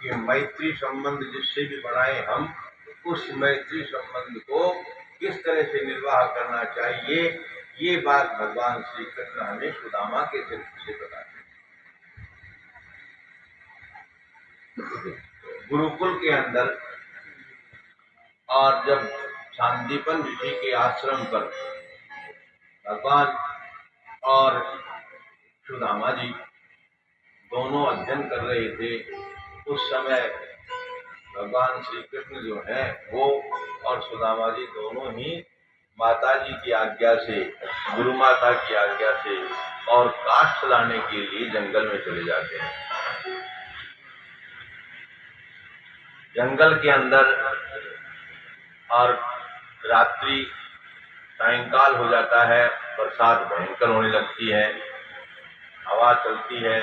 कि मैत्री संबंध जिससे भी बनाए हम, उस मैत्री संबंध को किस तरह से निर्वाह करना चाहिए, ये बात भगवान श्री कृष्ण हमें सुदामा के चरित्र से बताते हैं। गुरुकुल के अंदर और जब शांतिपन ऋषि के आश्रम पर भगवान और सुदामा जी दोनों अध्ययन कर रहे थे, उस समय भगवान श्री कृष्ण जो है वो और सुदामा जी दोनों ही माता जी की आज्ञा से, गुरु माता की आज्ञा से और काष्ठ लाने के लिए जंगल में चले जाते हैं। जंगल के अंदर और रात्रि सायंकाल हो जाता है, बरसात भयंकर होने लगती है, हवा चलती है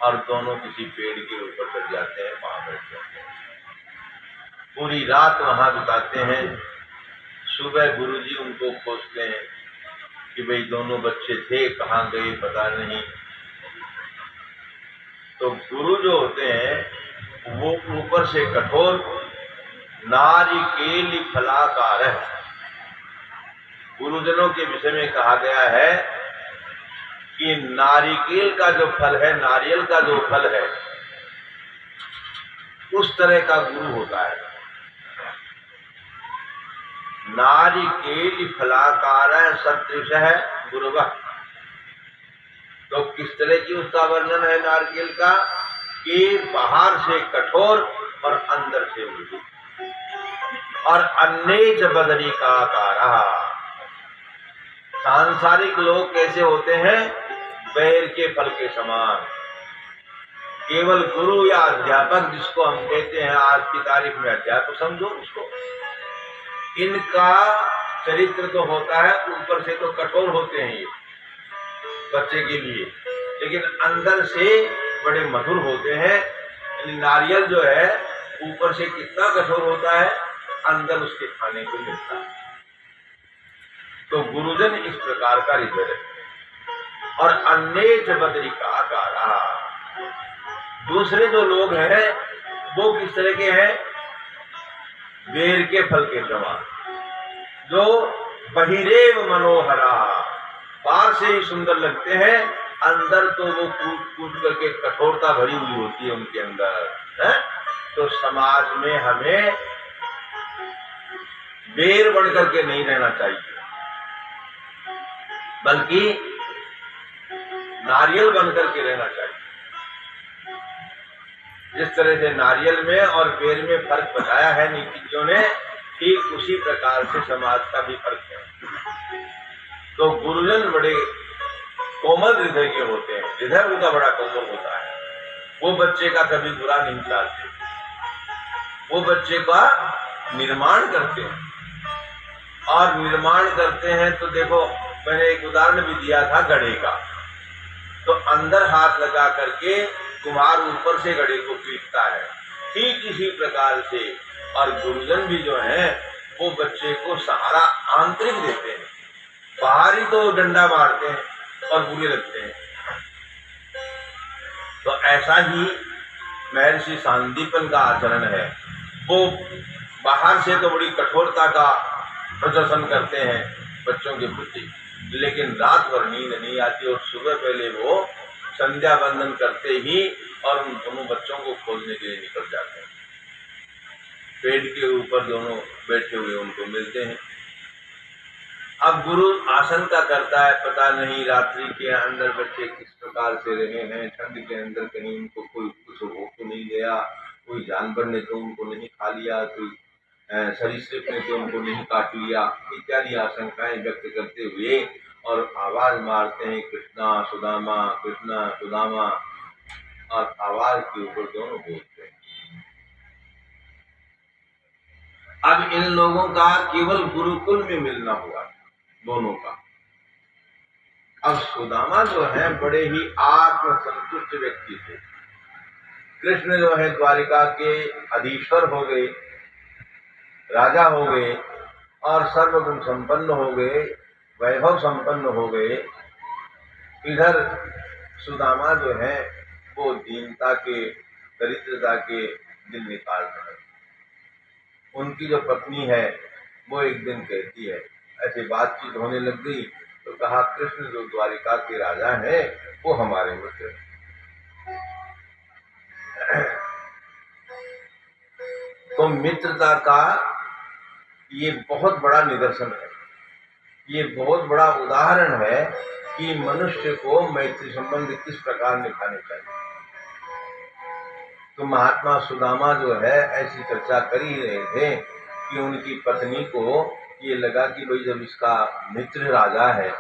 और दोनों किसी पेड़ के ऊपर चढ़ जाते हैं, वहां बैठ जाते हैं, पूरी रात वहां बिताते हैं। सुबह गुरुजी उनको खोजते हैं कि भाई दोनों बच्चे थे, कहाँ गए पता नहीं। तो गुरु जो होते हैं वो ऊपर से कठोर नारिकेल फलाकार है। गुरुजनों के विषय में कहा गया है कि नारिकेल का जो फल है, नारियल का जो फल है, उस तरह का गुरु होता है। नारिकेल फलाकार सदृश है गुरुवः। तो किस तरह की उसका वर्णन है नारिकेल का, कि बाहर से कठोर और अंदर से मृदु, और अन्य च बदरी का आकार। सांसारिक लोग कैसे होते हैं, बैर के फल के समान। केवल गुरु या अध्यापक, जिसको हम कहते हैं आज की तारीख में अध्यापक समझो उसको, इनका चरित्र तो होता है ऊपर से तो कठोर होते हैं ये बच्चे के लिए, लेकिन अंदर से बड़े मधुर होते हैं। नारियल जो है ऊपर से कितना कठोर होता है, अंदर उसके खाने को मिलता है। तो गुरुजन इस प्रकार का हृदय है। और अन्य बदरी का आकार। दूसरे जो लोग हैं वो किस तरह के हैं, बेर के फल के समान, जो बहिरेव मनोहरा, बाहर से ही सुंदर लगते हैं, अंदर तो वो कूट कूट करके कठोरता भरी हुई होती है उनके अंदर है। तो समाज में हमें बेर बन करके नहीं रहना चाहिए, बल्कि नारियल बन करके रहना चाहिए। जिस तरह से नारियल में और बेर में फर्क बताया है नीतिज्ञों ने, ठीक उसी प्रकार से समाज का भी फर्क है। तो गुरुजन बड़े कोमल हृदय के होते हैं, हृदय उनका बड़ा कोमल होता है। वो बच्चे का कभी बुरा नहीं चाहते, वो बच्चे का निर्माण करते हैं। और निर्माण करते हैं तो देखो, मैंने एक उदाहरण भी दिया था घड़े का। तो अंदर हाथ लगा करके कुम्हार ऊपर से घड़े को पीटता है, ठीक इसी प्रकार से। और गुरुजन भी जो है वो बच्चे को सहारा आंतरिक देते हैं, बाहरी तो डंडा मारते हैं और बुरे लगते हैं। तो ऐसा ही महर्षि सांदीपन का आचरण है। वो बाहर से तो बड़ी कठोरता का प्रदर्शन करते हैं बच्चों के प्रति, लेकिन रात भर नींद नहीं आती और सुबह पहले वो संध्या बंदन करते ही और उन दोनों बच्चों को खोजने के लिए निकल जाते हैं। पेड़ के ऊपर दोनों बैठे हुए उनको मिलते हैं। अब गुरु आसन का करता है, पता नहीं रात्रि के अंदर बच्चे किस प्रकार से रहे हैं, ठंड के अंदर कहीं उनको कोई कुछ हो तो नहीं गया, कोई जानवर ने तो उनको नहीं खा लिया, कोई सरीसृप ने तो उनको नहीं काट लिया, इत्यादि आशंकाएं व्यक्त करते हुए और आवाज मारते हैं कृष्णा सुदामा, कृष्णा सुदामा, और आवाज के ऊपर दोनों बोलते हैं। अब इन लोगों का केवल गुरुकुल में मिलना हुआ दोनों का। अब सुदामा जो है बड़े ही आत्मसंतुष्ट व्यक्ति थे। कृष्ण जो है द्वारिका के अधीश्वर हो गए, राजा हो गए और सर्वगुण संपन्न हो गए, वैभव संपन्न हो गए। इधर सुदामा जो है वो दीनता के दरिद्रता के दिन निकाल रहे हैं। उनकी जो पत्नी है वो एक दिन कहती है, ऐसे बातचीत होने लग गई तो कहा कृष्ण जो द्वारिका के राजा हैं वो हमारे मित्र हैं। तो मित्रता का ये बहुत बड़ा निदर्शन है, ये बहुत बड़ा उदाहरण है कि मनुष्य को मैत्री संबंध किस प्रकार निभाने चाहिए। तो महात्मा सुदामा जो है ऐसी चर्चा कर ही रहे थे कि उनकी पत्नी को ये लगा कि भाई जब इसका मित्र राजा है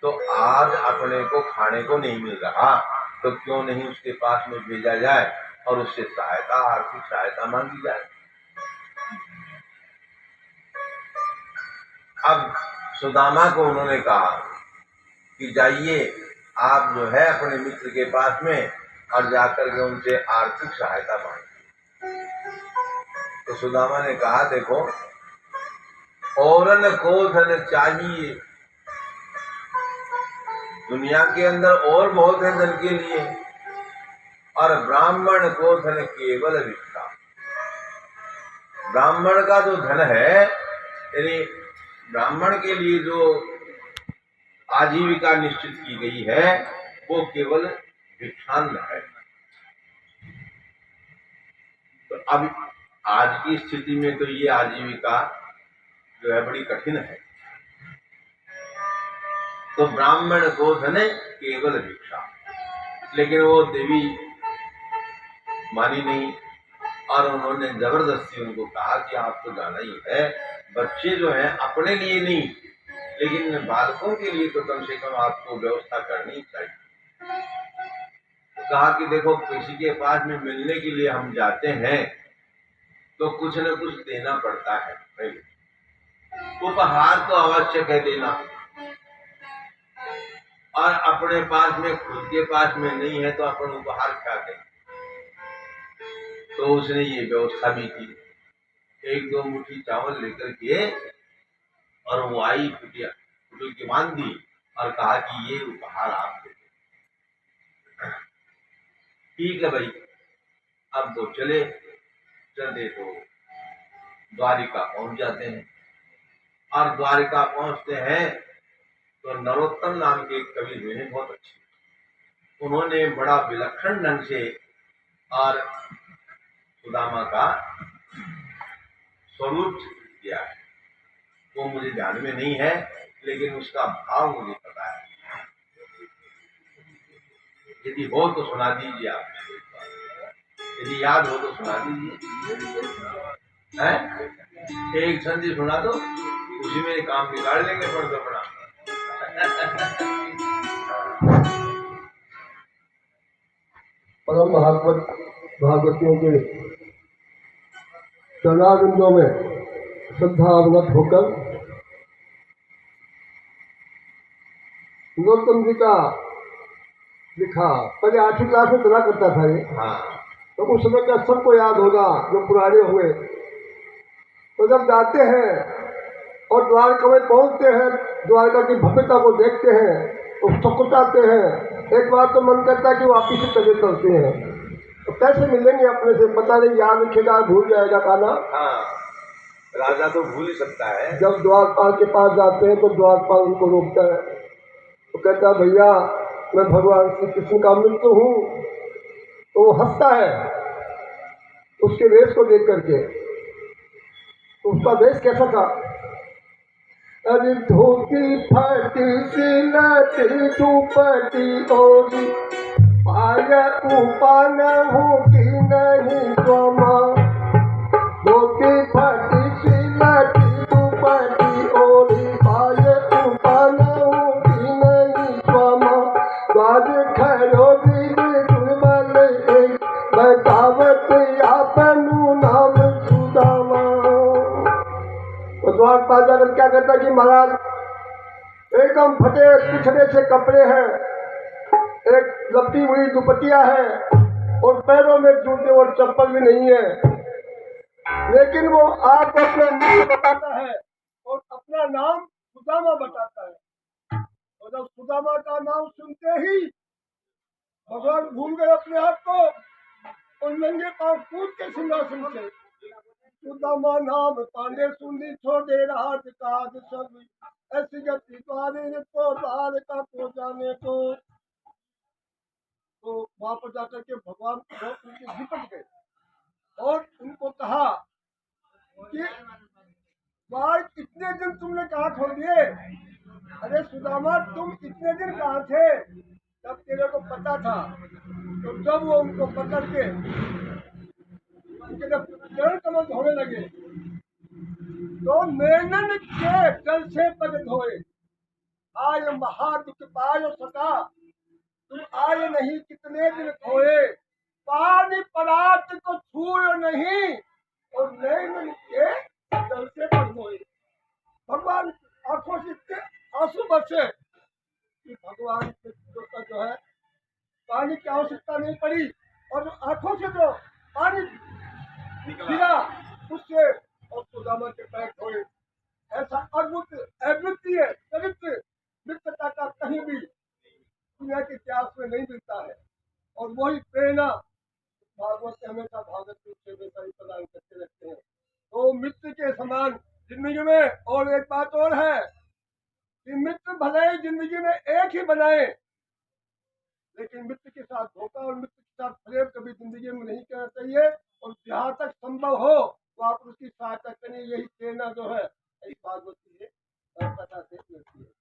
तो आज अपने को खाने को नहीं मिल रहा तो क्यों नहीं उसके पास में भेजा जाए और उससे सहायता, आर्थिक सहायता मांगी जाए। अब सुदामा को उन्होंने कहा कि जाइए आप जो है अपने मित्र के पास में और जाकर के उनसे आर्थिक सहायता मांगी। तो सुदामा ने कहा देखो, औरन को धन चाहिए, दुनिया के अंदर और बहुत है धन के लिए, और ब्राह्मण को धन केवल भिक्षा। ब्राह्मण का जो धन है, यानी ब्राह्मण के लिए जो आजीविका निश्चित की गई है वो केवल भिक्षान्न है। तो अब आज की स्थिति में तो ये आजीविका जो है बड़ी कठिन है। तो ब्राह्मण को धन केवल भिक्षा, लेकिन वो देवी मानी नहीं और उन्होंने जबरदस्ती उनको कहा कि आपको जाना ही है। बच्चे जो हैं अपने लिए नहीं लेकिन बालकों के लिए तो कम से कम आपको व्यवस्था करनी चाहिए। तो कहा कि देखो किसी के पास में मिलने के लिए हम जाते हैं तो कुछ न कुछ देना पड़ता है, उपहार तो आवश्यक है देना, और अपने पास में खुद के पास में नहीं है तो अपन उपहार क्या दें। तो उसने ये व्यवस्था भी की, एक दो मुट्ठी चावल लेकर के और वो आई कुटिया की बांध दी और कहा कि ये उपहार आप दे। ठीक है भाई, अब तो चले तो द्वारिका पहुंच जाते हैं और द्वारिका पहुंचते हैं तो नरोत्तम नाम के एक कवि हुए हैं बहुत अच्छे, उन्होंने बड़ा विलक्षण ढंग से और सुदामा का स्वरूप किया है। वो मुझे ध्यान में नहीं है लेकिन उसका भाव मुझे पता है, यदि हो तो सुना दीजिए आप, यदि याद हो तो सुना दीजिए। एक संधि सुना दो, उसी में काम बिगाड़ लेंगे पर अपना। परम भागवतियों के चरणारविंदों में श्रद्धावनत होकर नरोत्तम जी का लिखा, पहले 8वीं क्लास में चला करता था ये। तो उस समय का सबको याद होगा जो पुराने हुए। तो जब जाते हैं और द्वारका में पहुंचते हैं, द्वारका की भव्यता को देखते हैं तो सकुचाते हैं। एक बार तो मन करता है कि वापिस से चले चलते हैं, तो कैसे मिलेंगे अपने से, पता नहीं याद रखेगा भूल जाएगा काना। राजा तो भूल ही सकता है। जब द्वारपाल के पास जाते हैं तो द्वारपाल उनको रोकता है, तो कहता है भैया मैं भगवान श्री कृष्ण का मित्र हूँ। तो वो हंसता है उसके वेश को देख करके। तो उसका वेश कैसा था? अरे धोती फटी सिलती दुपट्टी ओढ़ी, पाया उपान होगी नहीं त्वमा। धोती फटी सिलती दुपट्टी ओढ़ी, पाया उपान होगी नहीं त्वमा। द्वार खड़ो दिल दुर्बल एक, बतावत आपनु नाम सुदामा। द्वारपाल जाकर क्या कहता कि महाराज एकदम फटे पिछड़े से कपड़े हैं, एक लपटी हुई दुपट्टिया है और पैरों में जूते और चप्पल भी नहीं है, लेकिन वो आपको अपना नाम बताता है और अपना नाम सुदामा बताता है। और जब सुदामा का नाम सुनते ही भगवान भूल गए अपने आप को और नंगे पांव कूद के सिंहासन से सुदामा नाम पांडे सुनी छोड़े राज काज सब ऐसी गति द्वारे को द्वार का को जाने को। तो वहां पर जाकर के भगवान बहुत उनके निपट गए और उनको कहा कि बाल इतने दिन तुमने कहाँ छोड़ दिए? अरे सुदामा तुम इतने दिन कहाँ थे? तब तेरे को पता था। तो जब वो उनको पकड़ के उनके जब चरण कमल धोने लगे तो नैनन के जल से पग धोए। आय महादुख पायो सका तुम आए नहीं कितने दिन खोए। पानी परात को छूयो नहीं और नैनन के जल से पग धोए। भगवान आंखों से इतने आंसू बरसे कि भगवान के जो है पानी की आवश्यकता नहीं पड़ी और आंखों से जो पानी गिरा उससे और सुदामा के पैर धोए। ऐसा अद्भुत अद्वितीय चरित्र मित्रता का कहीं भी दुनिया के इतिहास में नहीं मिलता है और वही प्रेरणा भागवत से हमेशा भागवत रूप से हमेशा ही प्रदान करते रहते हैं। तो मित्र के समान जिंदगी में और एक बात और है कि मित्र भले ही जिंदगी में एक ही बनाए लेकिन मित्र के साथ धोखा और मित्र के साथ प्रेम कभी जिंदगी में नहीं करना चाहिए और जहाँ तक संभव हो तो आप उसकी सहायता करिए। यही प्रेरणा जो है इस भागवत की कथा से मिलती है।